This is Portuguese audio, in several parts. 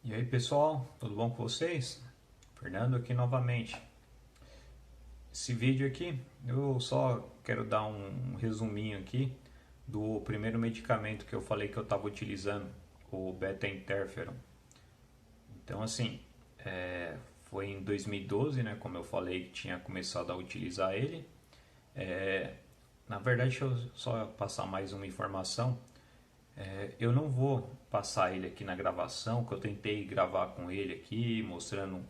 E aí pessoal, tudo bom com vocês? Fernando aqui novamente. Esse vídeo aqui, eu só quero dar um resuminho aqui do primeiro medicamento que eu falei que eu estava utilizando, o beta-interferon. Então assim, foi em 2012, né, como eu falei que tinha começado a utilizar ele. Na verdade, deixa eu só passar mais uma informação. Eu não vou passar ele aqui na gravação, que eu tentei gravar com ele aqui, mostrando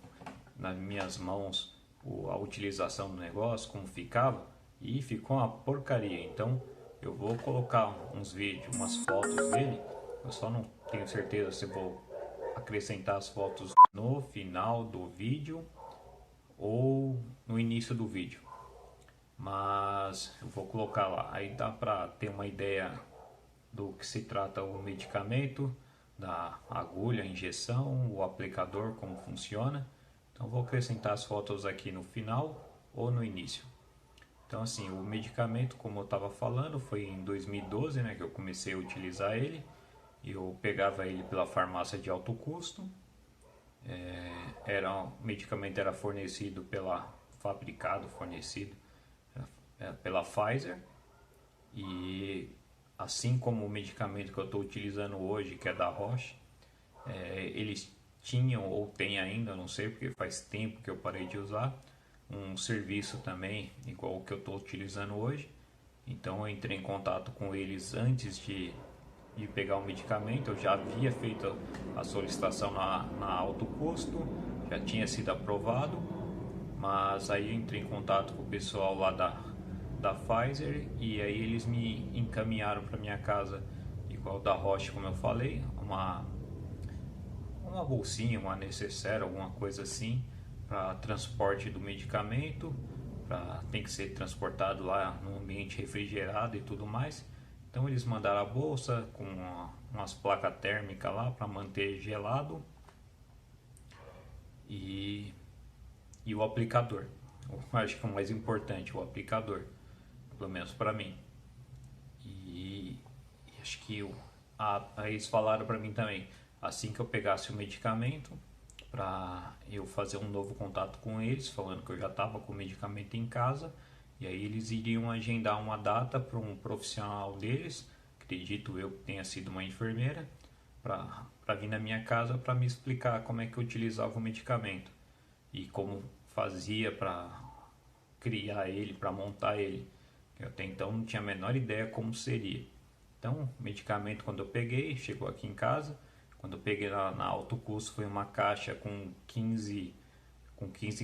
nas minhas mãos a utilização do negócio, como ficava, e ficou uma porcaria. Então eu vou colocar uns vídeos, umas fotos dele. Eu só não tenho certeza se vou acrescentar as fotos no final do vídeo ou no início do vídeo, mas eu vou colocar lá. Aí dá para ter uma ideia do que se trata o medicamento, da agulha, a injeção, o aplicador, como funciona. Então vou acrescentar as fotos aqui no final ou no início. Então assim, o medicamento, como eu estava falando, foi em 2012, né, que eu comecei a utilizar ele. Eu pegava ele pela farmácia de alto custo. O medicamento era fornecido fornecido pela Pfizer. E assim como o medicamento que eu estou utilizando hoje, que é da Roche, eles tinham ou têm ainda, não sei porque faz tempo que eu parei de usar, um serviço também igual o que eu estou utilizando hoje. Então eu entrei em contato com eles antes de pegar o medicamento. Eu já havia feito a solicitação na alto custo, já tinha sido aprovado, mas aí eu entrei em contato com o pessoal lá da Pfizer e aí eles me encaminharam para minha casa, igual da Roche, como eu falei, uma bolsinha, uma necessaire, alguma coisa assim, para transporte do medicamento. Tem que ser transportado lá no ambiente refrigerado e tudo mais. Então eles mandaram a bolsa com umas placas térmicas lá para manter gelado e o aplicador. Eu acho que é o mais importante, o aplicador, pelo menos para mim. E acho que eles falaram para mim também, assim que eu pegasse o medicamento, para eu fazer um novo contato com eles, falando que eu já estava com o medicamento em casa, e aí eles iriam agendar uma data para um profissional deles, acredito eu que tenha sido uma enfermeira, para vir na minha casa para me explicar como é que eu utilizava o medicamento e como fazia para criar ele, para montar ele. Eu até então não tinha a menor ideia como seria. Então, o medicamento, quando eu peguei, chegou aqui em casa. Quando eu peguei na alto custo, foi uma caixa com 15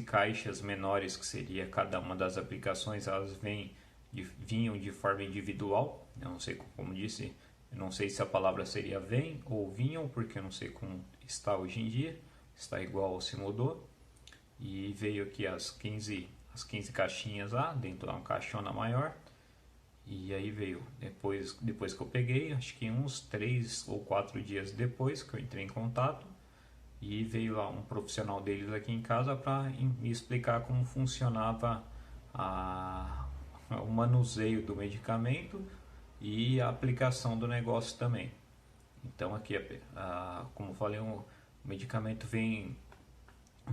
caixas menores, que seria cada uma das aplicações. Elas vinham de forma individual. Eu não sei, como disse, eu não sei se a palavra seria vem ou vinham, porque eu não sei como está hoje em dia. Está igual ou se mudou. E veio aqui as 15 caixinhas lá, dentro de uma caixona maior. E aí veio, depois que eu peguei, acho que uns 3 ou 4 dias depois que eu entrei em contato, e veio lá um profissional deles aqui em casa para me explicar como funcionava o manuseio do medicamento e a aplicação do negócio também. Então aqui, como eu falei, o medicamento vem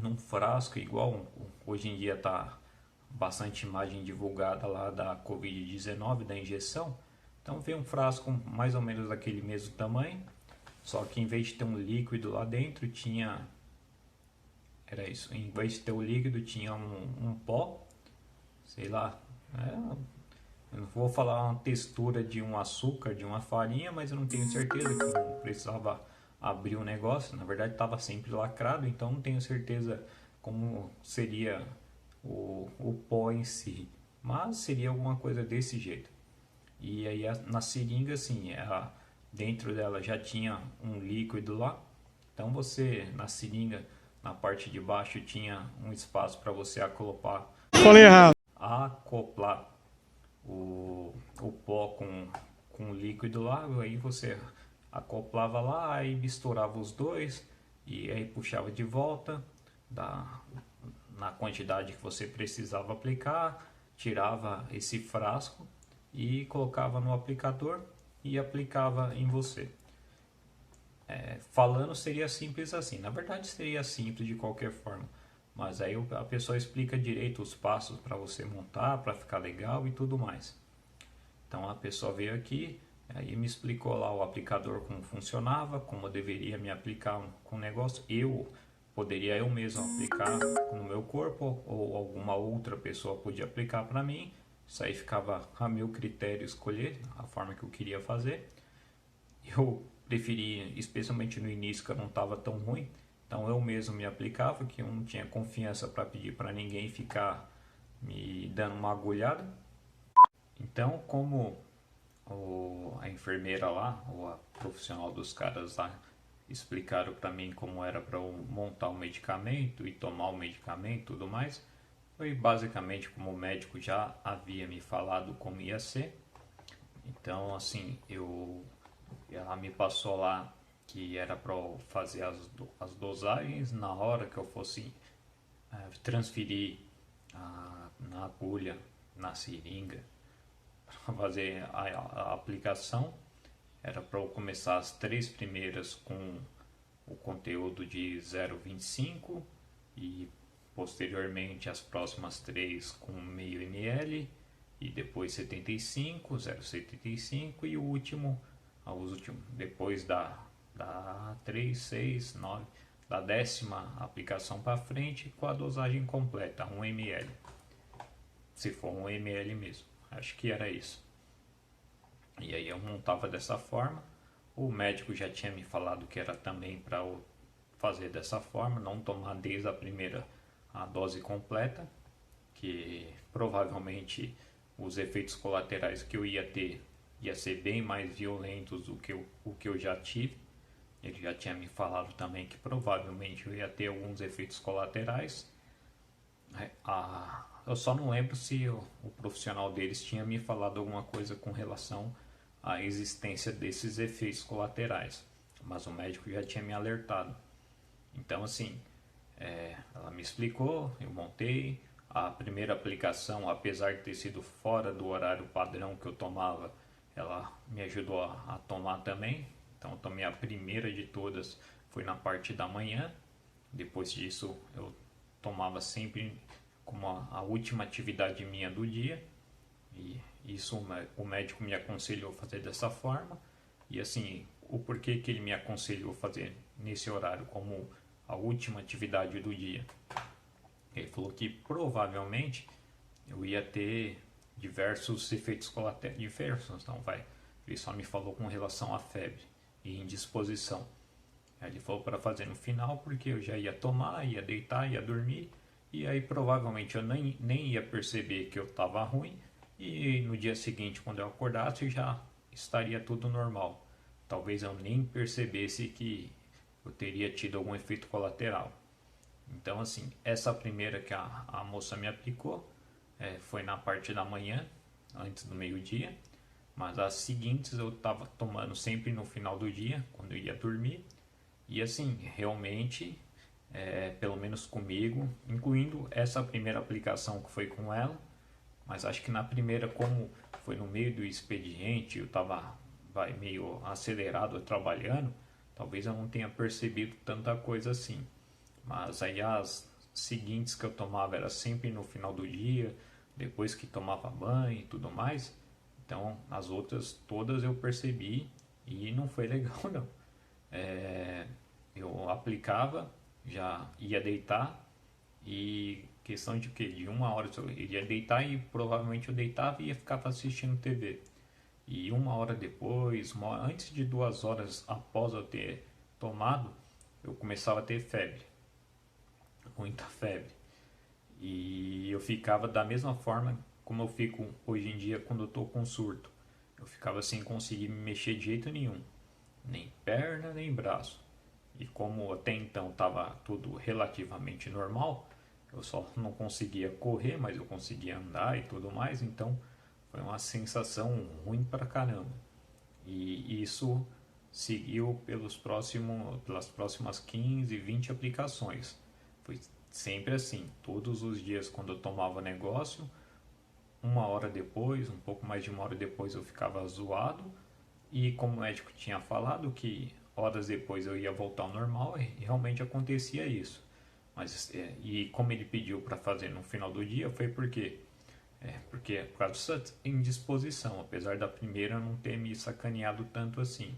num frasco igual hoje em dia está bastante imagem divulgada lá da Covid-19, da injeção. Então vem um frasco mais ou menos daquele mesmo tamanho, só que em vez de ter um líquido lá dentro, era isso, em vez de ter o líquido tinha um pó, sei lá, eu não vou falar uma textura de um açúcar, de uma farinha, mas eu não tenho certeza, que eu não precisava abrir o negócio. Na verdade estava sempre lacrado, então não tenho certeza como seria o pó em si, mas seria alguma coisa desse jeito. E aí na seringa, assim, dentro dela já tinha um líquido lá. Então você, na seringa, na parte de baixo, tinha um espaço para você Falei errado. acoplar o pó com o líquido lá. Aí você acoplava lá e misturava os dois e aí puxava de volta na quantidade que você precisava aplicar, tirava esse frasco e colocava no aplicador e aplicava em você. falando seria simples assim. Na verdade seria simples de qualquer forma. Mas aí a pessoa explica direito os passos para você montar, para ficar legal e tudo mais. Então a pessoa veio aqui, aí me explicou lá o aplicador como funcionava, como eu deveria me aplicar com o negócio. Poderia eu mesmo aplicar no meu corpo ou alguma outra pessoa podia aplicar para mim. Isso aí ficava a meu critério escolher a forma que eu queria fazer. Eu preferi, especialmente no início que eu não estava tão ruim, então eu mesmo me aplicava, que eu não tinha confiança para pedir para ninguém ficar me dando uma agulhada. Então, como a enfermeira lá, ou a profissional dos caras lá, explicaram para mim como era para eu montar o medicamento e tomar o medicamento e tudo mais, foi basicamente como o médico já havia me falado como ia ser. Então, assim, ela me passou lá que era para fazer as dosagens na hora que eu fosse transferir na agulha, na seringa, para fazer a aplicação. Era para eu começar as 3 primeiras com o conteúdo de 0,25 e posteriormente as próximas 3 com meio ml e depois 75, 0,75 e o último, depois da 3, 6, 9, da 10ª aplicação para frente com a dosagem completa, 1 ml. Se for 1 ml mesmo, acho que era isso. E aí eu montava dessa forma. O médico já tinha me falado que era também para eu fazer dessa forma, não tomar desde a primeira a dose completa, que provavelmente os efeitos colaterais que eu ia ter ia ser bem mais violentos do que o que eu já tive. Ele já tinha me falado também que provavelmente eu ia ter alguns efeitos colaterais. Eu só não lembro se o profissional deles tinha me falado alguma coisa com relação à existência desses efeitos colaterais, mas o médico já tinha me alertado. Então, assim, ela me explicou, eu montei. A primeira aplicação, apesar de ter sido fora do horário padrão que eu tomava, ela me ajudou a tomar também. Então, eu tomei a primeira de todas, foi na parte da manhã. Depois disso, eu tomava sempre como a última atividade minha do dia. E isso o médico me aconselhou a fazer dessa forma. E assim, o porquê que ele me aconselhou a fazer nesse horário como a última atividade do dia? Ele falou que provavelmente eu ia ter diversos efeitos colaterais, ele só me falou com relação à febre e indisposição. Aí ele falou para fazer no final porque eu já ia tomar, ia deitar, ia dormir e aí provavelmente eu nem ia perceber que eu estava ruim e no dia seguinte quando eu acordasse já estaria tudo normal. Talvez eu nem percebesse que eu teria tido algum efeito colateral. Então, assim, essa primeira que a moça me aplicou foi na parte da manhã, antes do meio-dia. Mas as seguintes eu estava tomando sempre no final do dia, quando eu ia dormir. E assim, realmente, pelo menos comigo, incluindo essa primeira aplicação que foi com ela. Mas acho que na primeira, como foi no meio do expediente, eu estava meio acelerado trabalhando, talvez eu não tenha percebido tanta coisa assim. Mas aí as seguintes que eu tomava era sempre no final do dia, depois que tomava banho e tudo mais. Então as outras todas eu percebi e não foi legal não. Eu aplicava, já ia deitar e questão de que de 1 hora eu iria deitar e provavelmente eu deitava e ia ficar assistindo TV. E 1 hora depois, antes de 2 horas após eu ter tomado, eu começava a ter febre. Muita febre. E eu ficava da mesma forma como eu fico hoje em dia quando eu estou com surto. Eu ficava sem conseguir me mexer de jeito nenhum. Nem perna, nem braço. E como até então estava tudo relativamente normal, eu só não conseguia correr, mas eu conseguia andar e tudo mais. Então foi uma sensação ruim pra caramba. E isso seguiu pelas próximas 15, 20 aplicações. Foi sempre assim, todos os dias quando eu tomava negócio, 1 hora depois, um pouco mais de 1 hora depois eu ficava zoado. E como o médico tinha falado que horas depois eu ia voltar ao normal e realmente acontecia isso. Mas, e como ele pediu para fazer no final do dia, foi porque por causa dessa indisposição, apesar da primeira não ter me sacaneado tanto assim.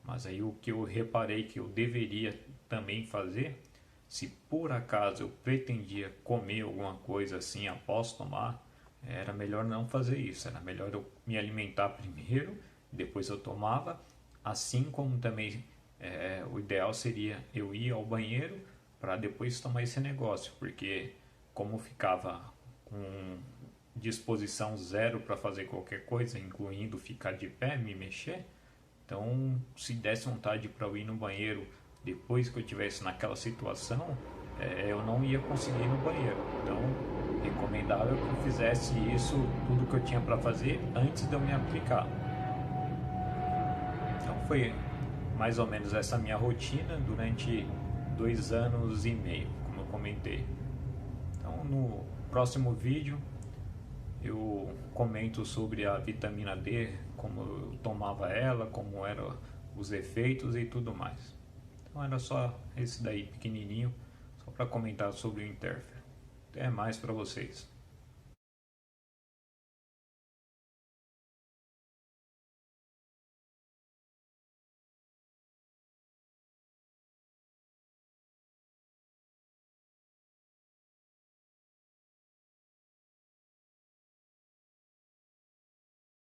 Mas aí o que eu reparei que eu deveria também fazer, se por acaso eu pretendia comer alguma coisa assim após tomar, era melhor não fazer isso, era melhor eu me alimentar primeiro, depois eu tomava, assim como também o ideal seria eu ir ao banheiro para depois tomar esse negócio, porque como ficava com disposição zero para fazer qualquer coisa, incluindo ficar de pé, me mexer, então se desse vontade para eu ir no banheiro depois que eu estivesse naquela situação, eu não ia conseguir ir no banheiro. Então, recomendável que eu fizesse isso, tudo que eu tinha para fazer antes de eu me aplicar. Então foi mais ou menos essa minha rotina durante 2 anos e meio, como eu comentei. Então no próximo vídeo eu comento sobre a vitamina D, como eu tomava ela, como eram os efeitos e tudo mais. Então era só esse daí pequenininho, só para comentar sobre o Interfer. Até mais para vocês.